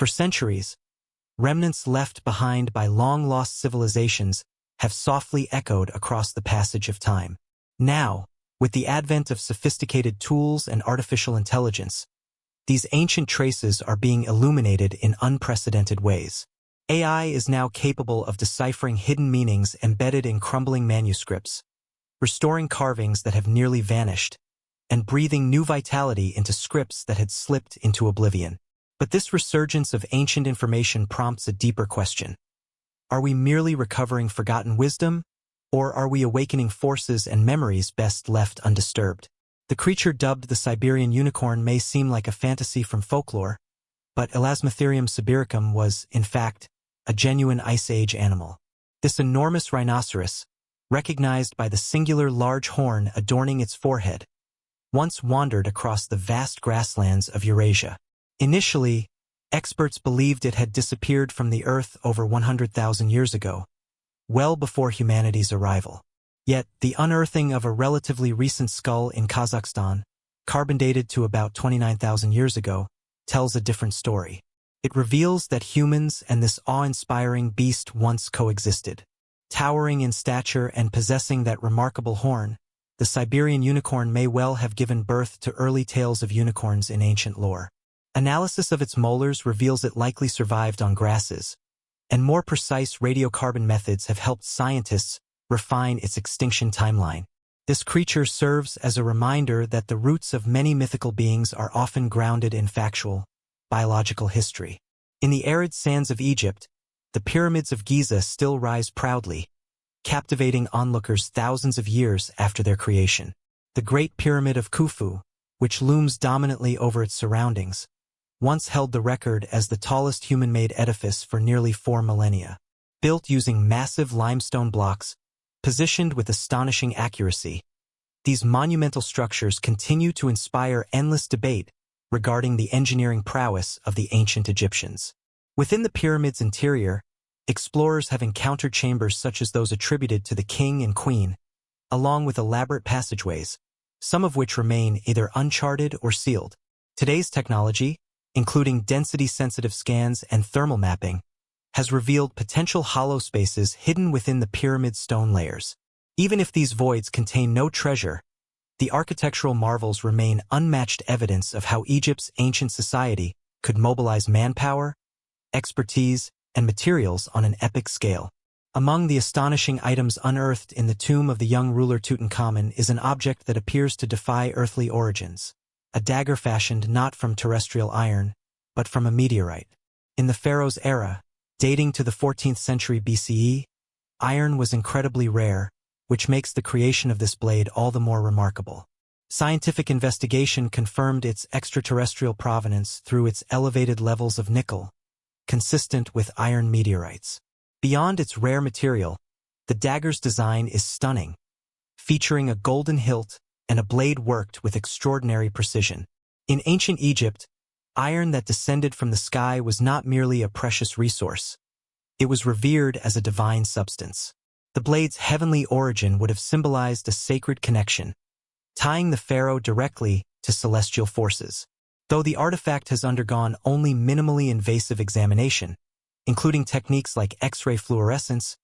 For centuries, remnants left behind by long-lost civilizations have softly echoed across the passage of time. Now, with the advent of sophisticated tools and artificial intelligence, these ancient traces are being illuminated in unprecedented ways. AI is now capable of deciphering hidden meanings embedded in crumbling manuscripts, restoring carvings that have nearly vanished, and breathing new vitality into scripts that had slipped into oblivion. But this resurgence of ancient information prompts a deeper question. Are we merely recovering forgotten wisdom, or are we awakening forces and memories best left undisturbed? The creature dubbed the Siberian unicorn may seem like a fantasy from folklore, but Elasmotherium sibiricum was, in fact, a genuine Ice Age animal. This enormous rhinoceros, recognized by the singular large horn adorning its forehead, once wandered across the vast grasslands of Eurasia. Initially, experts believed it had disappeared from the Earth over 100,000 years ago, well before humanity's arrival. Yet, the unearthing of a relatively recent skull in Kazakhstan, carbon dated to about 29,000 years ago, tells a different story. It reveals that humans and this awe-inspiring beast once coexisted. Towering in stature and possessing that remarkable horn, the Siberian unicorn may well have given birth to early tales of unicorns in ancient lore. Analysis of its molars reveals it likely survived on grasses, and more precise radiocarbon methods have helped scientists refine its extinction timeline. This creature serves as a reminder that the roots of many mythical beings are often grounded in factual, biological history. In the arid sands of Egypt, the pyramids of Giza still rise proudly, captivating onlookers thousands of years after their creation. The Great Pyramid of Khufu, which looms dominantly over its surroundings, once held the record as the tallest human-made edifice for nearly 4 millennia. Built using massive limestone blocks, positioned with astonishing accuracy, these monumental structures continue to inspire endless debate regarding the engineering prowess of the ancient Egyptians. Within the pyramid's interior, explorers have encountered chambers such as those attributed to the king and queen, along with elaborate passageways, some of which remain either uncharted or sealed. Today's technology, including density-sensitive scans and thermal mapping, has revealed potential hollow spaces hidden within the pyramid's stone layers. Even if these voids contain no treasure, the architectural marvels remain unmatched evidence of how Egypt's ancient society could mobilize manpower, expertise, and materials on an epic scale. Among the astonishing items unearthed in the tomb of the young ruler Tutankhamun is an object that appears to defy earthly origins, a dagger fashioned not from terrestrial iron, but from a meteorite. In the pharaoh's era, dating to the 14th century BCE, iron was incredibly rare, which makes the creation of this blade all the more remarkable. Scientific investigation confirmed its extraterrestrial provenance through its elevated levels of nickel, consistent with iron meteorites. Beyond its rare material, the dagger's design is stunning, featuring a golden hilt and a blade worked with extraordinary precision. In ancient Egypt, iron that descended from the sky was not merely a precious resource. It was revered as a divine substance. The blade's heavenly origin would have symbolized a sacred connection, tying the pharaoh directly to celestial forces. Though the artifact has undergone only minimally invasive examination, including techniques like X-ray fluorescence,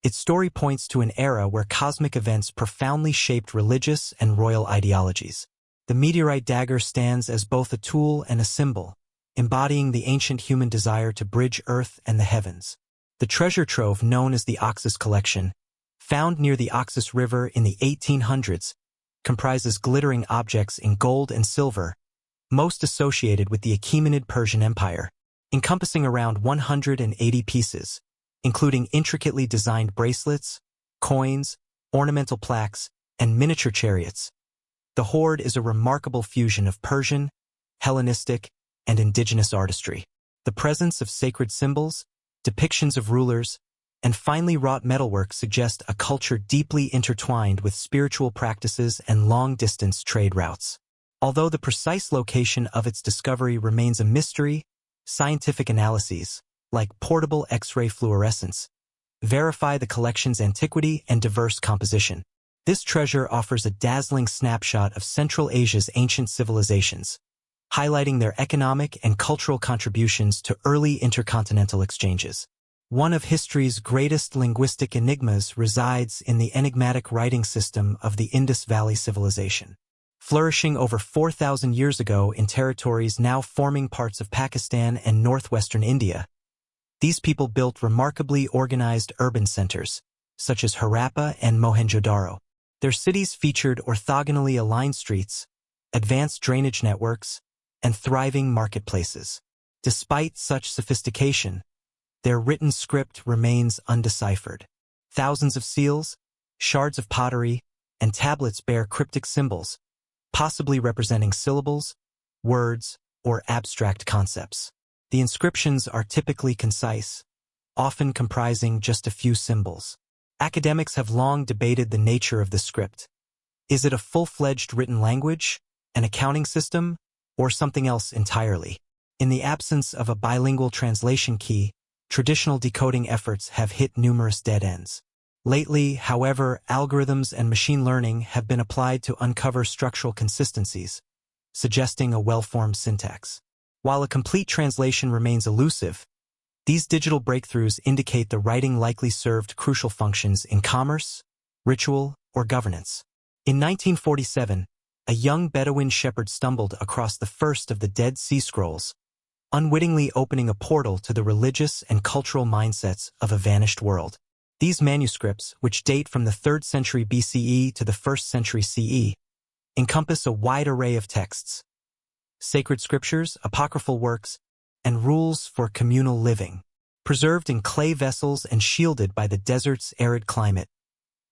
its story points to an era where cosmic events profoundly shaped religious and royal ideologies. The meteorite dagger stands as both a tool and a symbol, embodying the ancient human desire to bridge Earth and the heavens. The treasure trove known as the Oxus Collection, found near the Oxus River in the 1800s, comprises glittering objects in gold and silver, most associated with the Achaemenid Persian Empire, encompassing around 180 pieces, including intricately designed bracelets, coins, ornamental plaques, and miniature chariots. The hoard is a remarkable fusion of Persian, Hellenistic, and indigenous artistry. The presence of sacred symbols, depictions of rulers, and finely wrought metalwork suggest a culture deeply intertwined with spiritual practices and long-distance trade routes. Although the precise location of its discovery remains a mystery, scientific analyses, like portable X-ray fluorescence, verify the collection's antiquity and diverse composition. This treasure offers a dazzling snapshot of Central Asia's ancient civilizations, highlighting their economic and cultural contributions to early intercontinental exchanges. One of history's greatest linguistic enigmas resides in the enigmatic writing system of the Indus Valley Civilization. Flourishing over 4,000 years ago in territories now forming parts of Pakistan and northwestern India, these people built remarkably organized urban centers, such as Harappa and Mohenjo-daro. Their cities featured orthogonally aligned streets, advanced drainage networks, and thriving marketplaces. Despite such sophistication, their written script remains undeciphered. Thousands of seals, shards of pottery, and tablets bear cryptic symbols, possibly representing syllables, words, or abstract concepts. The inscriptions are typically concise, often comprising just a few symbols. Academics have long debated the nature of the script. Is it a full-fledged written language, an accounting system, or something else entirely? In the absence of a bilingual translation key, traditional decoding efforts have hit numerous dead ends. Lately, however, algorithms and machine learning have been applied to uncover structural consistencies, suggesting a well-formed syntax. While a complete translation remains elusive, these digital breakthroughs indicate the writing likely served crucial functions in commerce, ritual, or governance. In 1947, a young Bedouin shepherd stumbled across the first of the Dead Sea Scrolls, unwittingly opening a portal to the religious and cultural mindsets of a vanished world. These manuscripts, which date from the 3rd century BCE to the 1st century CE, encompass a wide array of texts, sacred scriptures, apocryphal works, and rules for communal living. Preserved in clay vessels and shielded by the desert's arid climate,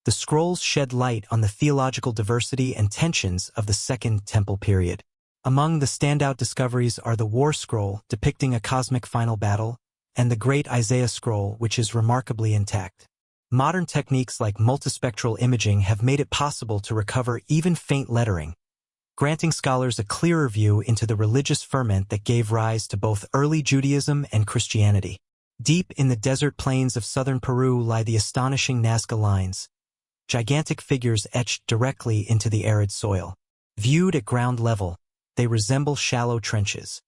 the scrolls shed light on the theological diversity and tensions of the Second Temple period. Among the standout discoveries are the War Scroll, depicting a cosmic final battle, and the Great Isaiah Scroll, which is remarkably intact. Modern techniques like multispectral imaging have made it possible to recover even faint lettering, granting scholars a clearer view into the religious ferment that gave rise to both early Judaism and Christianity. Deep in the desert plains of southern Peru lie the astonishing Nazca lines, gigantic figures etched directly into the arid soil. Viewed at ground level, they resemble shallow trenches.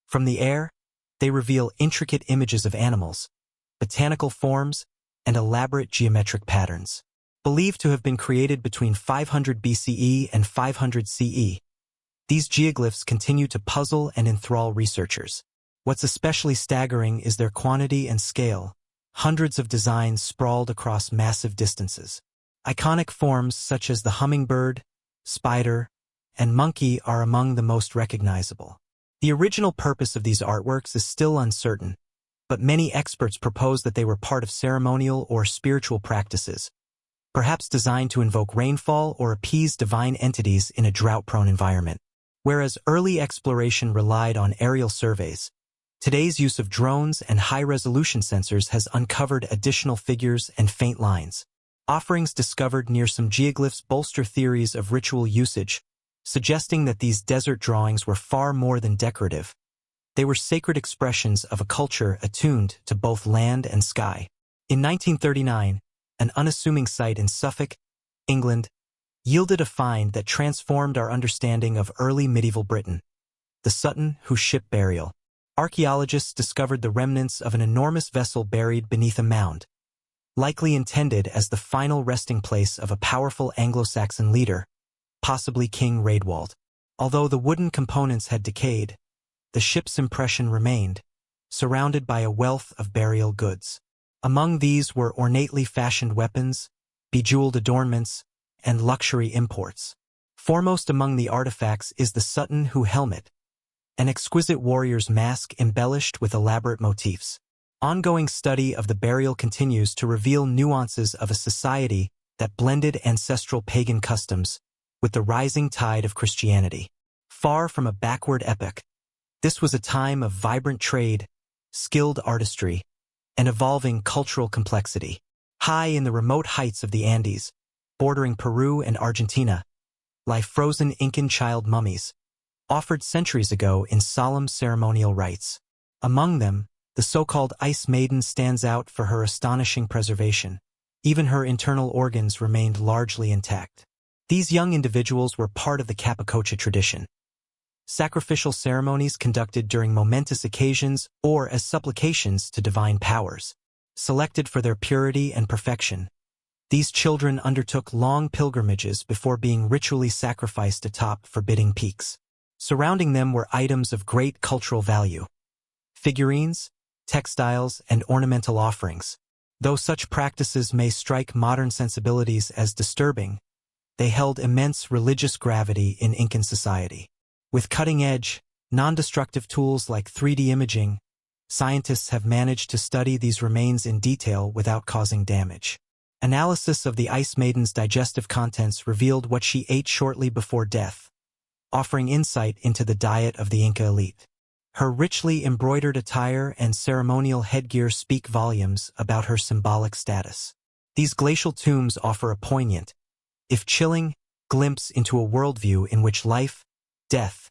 From the air, they reveal intricate images of animals, botanical forms, and elaborate geometric patterns. Believed to have been created between 500 BCE and 500 CE, these geoglyphs continue to puzzle and enthrall researchers. What's especially staggering is their quantity and scale, hundreds of designs sprawled across massive distances. Iconic forms such as the hummingbird, spider, and monkey are among the most recognizable. The original purpose of these artworks is still uncertain, but many experts propose that they were part of ceremonial or spiritual practices, perhaps designed to invoke rainfall or appease divine entities in a drought-prone environment. Whereas early exploration relied on aerial surveys, today's use of drones and high-resolution sensors has uncovered additional figures and faint lines. Offerings discovered near some geoglyphs bolster theories of ritual usage, suggesting that these desert drawings were far more than decorative. They were sacred expressions of a culture attuned to both land and sky. In 1939, an unassuming site in Suffolk, England, yielded a find that transformed our understanding of early medieval Britain: the Sutton Hoo Ship burial. Archaeologists discovered the remnants of an enormous vessel buried beneath a mound, likely intended as the final resting place of a powerful Anglo-Saxon leader, possibly King Raedwald. Although the wooden components had decayed, the ship's impression remained, surrounded by a wealth of burial goods. Among these were ornately fashioned weapons, bejeweled adornments, and luxury imports. Foremost among the artifacts is the Sutton Hoo helmet, an exquisite warrior's mask embellished with elaborate motifs. Ongoing study of the burial continues to reveal nuances of a society that blended ancestral pagan customs with the rising tide of Christianity. Far from a backward epoch, this was a time of vibrant trade, skilled artistry, and evolving cultural complexity. High in the remote heights of the Andes, bordering Peru and Argentina, lie frozen Incan child mummies, offered centuries ago in solemn ceremonial rites. Among them, the so-called Ice Maiden stands out for her astonishing preservation. Even her internal organs remained largely intact. These young individuals were part of the Capacocha tradition, sacrificial ceremonies conducted during momentous occasions or as supplications to divine powers. Selected for their purity and perfection, these children undertook long pilgrimages before being ritually sacrificed atop forbidding peaks. Surrounding them were items of great cultural value: figurines, textiles, and ornamental offerings. Though such practices may strike modern sensibilities as disturbing, they held immense religious gravity in Incan society. With cutting-edge, non-destructive tools like 3D imaging, scientists have managed to study these remains in detail without causing damage. Analysis of the Ice Maiden's digestive contents revealed what she ate shortly before death, offering insight into the diet of the Inca elite. Her richly embroidered attire and ceremonial headgear speak volumes about her symbolic status. These glacial tombs offer a poignant, if chilling, glimpse into a worldview in which life, death,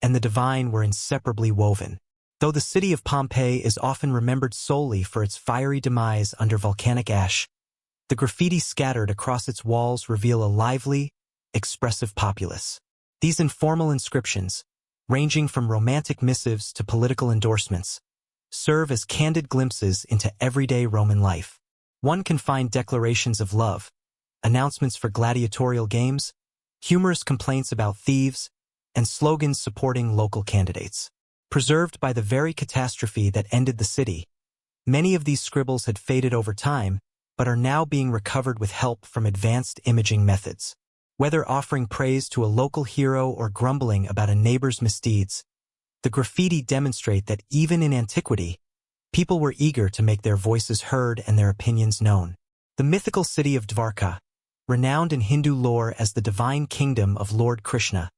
and the divine were inseparably woven. Though the city of Pompeii is often remembered solely for its fiery demise under volcanic ash, the graffiti scattered across its walls reveal a lively, expressive populace. These informal inscriptions, ranging from romantic missives to political endorsements, serve as candid glimpses into everyday Roman life. One can find declarations of love, announcements for gladiatorial games, humorous complaints about thieves, and slogans supporting local candidates. Preserved by the very catastrophe that ended the city, many of these scribbles had faded over time, but are now being recovered with help from advanced imaging methods. Whether offering praise to a local hero or grumbling about a neighbor's misdeeds, the graffiti demonstrate that even in antiquity, people were eager to make their voices heard and their opinions known. The mythical city of Dvarka, renowned in Hindu lore as the divine kingdom of Lord Krishna,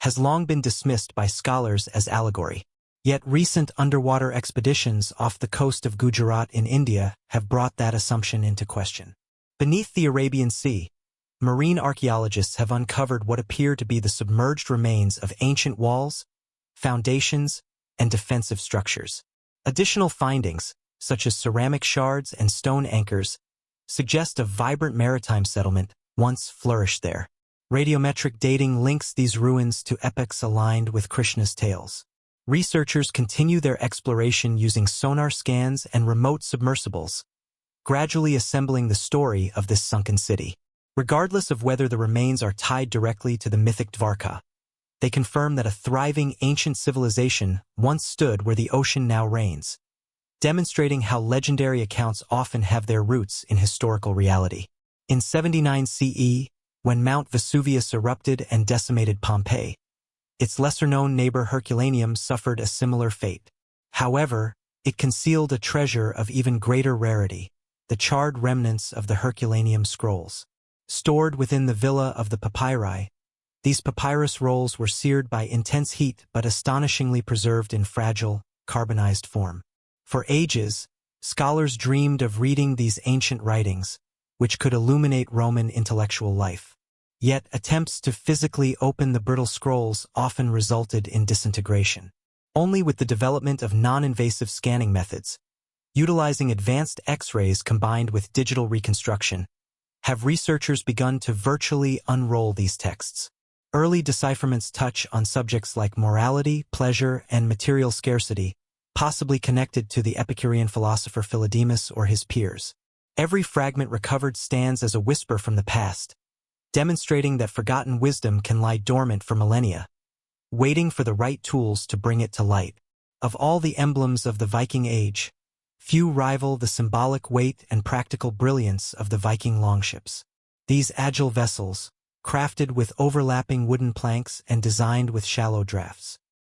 has long been dismissed by scholars as allegory. Yet recent underwater expeditions off the coast of Gujarat in India have brought that assumption into question. Beneath the Arabian Sea, marine archaeologists have uncovered what appear to be the submerged remains of ancient walls, foundations, and defensive structures. Additional findings, such as ceramic shards and stone anchors, suggest a vibrant maritime settlement once flourished there. Radiometric dating links these ruins to epochs aligned with Krishna's tales. Researchers continue their exploration using sonar scans and remote submersibles, gradually assembling the story of this sunken city. Regardless of whether the remains are tied directly to the mythic Dvarka, they confirm that a thriving ancient civilization once stood where the ocean now reigns, demonstrating how legendary accounts often have their roots in historical reality. In 79 CE, when Mount Vesuvius erupted and decimated Pompeii, its lesser-known neighbor Herculaneum suffered a similar fate. However, it concealed a treasure of even greater rarity, the charred remnants of the Herculaneum scrolls. Stored within the villa of the papyri, these papyrus rolls were seared by intense heat but astonishingly preserved in fragile, carbonized form. For ages, scholars dreamed of reading these ancient writings, which could illuminate Roman intellectual life. Yet attempts to physically open the brittle scrolls often resulted in disintegration. Only with the development of non-invasive scanning methods, utilizing advanced X-rays combined with digital reconstruction, have researchers begun to virtually unroll these texts. Early decipherments touch on subjects like morality, pleasure, and material scarcity, possibly connected to the Epicurean philosopher Philodemus or his peers. Every fragment recovered stands as a whisper from the past, demonstrating that forgotten wisdom can lie dormant for millennia, waiting for the right tools to bring it to light. Of all the emblems of the Viking Age, few rival the symbolic weight and practical brilliance of the Viking longships. These agile vessels, crafted with overlapping wooden planks and designed with shallow drafts,